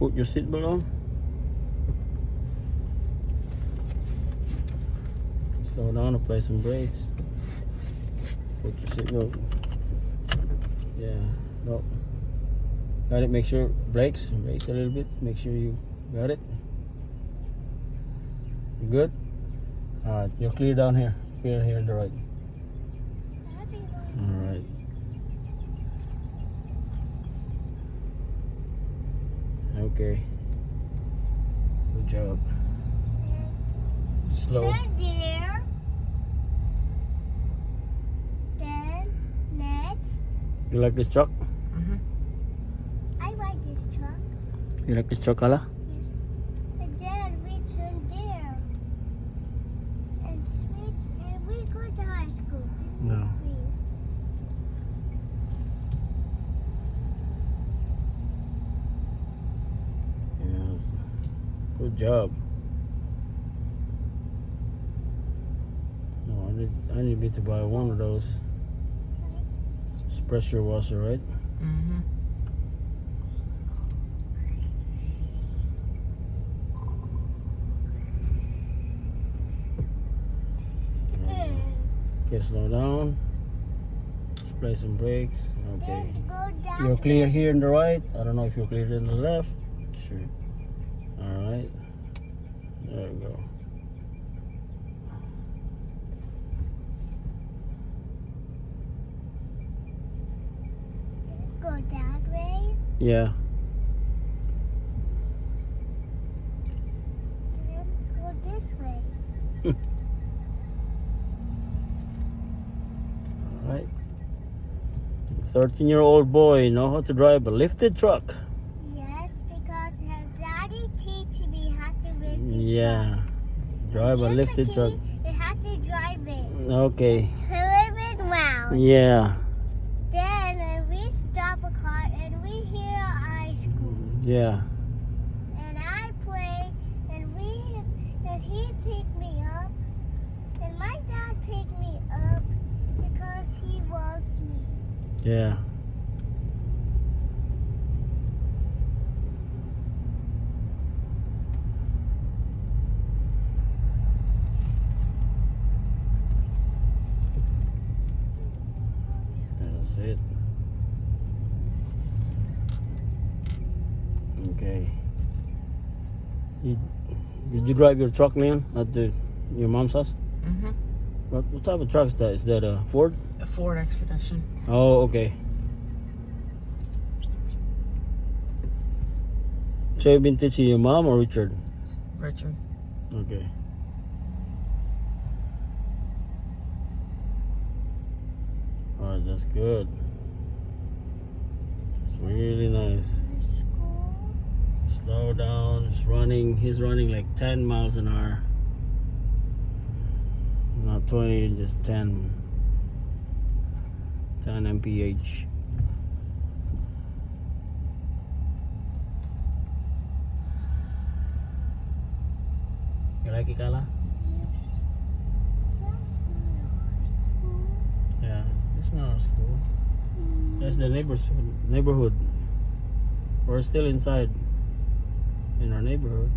put your seatbelt on. Slow down, apply some brakes. Put your seatbelt. Yeah, no. Got it, make sure, brakes a little bit. Make sure you got it. You good? Alright, you're clear down here. Clear here on the right. Alright. Okay. Good job. Slow. There. Then next. You like this truck? I like this truck. You like this truck, Hala? Yes. And then we turn there. And switch and we go to high school. No. Yes. Good job. No, I need me to buy one of those. It's pressure washer, right? Okay, slow down. Apply some brakes. Okay. Then go down. You're clear here in the right. I don't know if you're clear in the left. Sure. Alright. There we go. Go that way. Yeah. Then go this way. Alright. 13-year-old boy know how to drive a lifted truck. Yes, because her daddy teach me how to lift the Yeah. truck. Drive a Here's the lifted key. truck. You have to drive it. Okay. Turn it round. Yeah. Then we stop a car and we hear high school. Yeah. And I play and he picked me up. And my dad picked me up because he loves me. Yeah. That's it. Okay. Did you drive your truck, Leon, at your mom's house? What type of truck is that? Is that a Ford? A Ford Expedition. Oh, okay. So you've been teaching your mom or Richard? Richard. Okay. Alright, that's good. It's really nice. School. Slow down. He's running like 10 miles an hour. Not 20, just 10 mph. You like it, Kala? That's not our school. Yeah, it's not our school. That's the neighborhood. We're still inside in our neighborhood.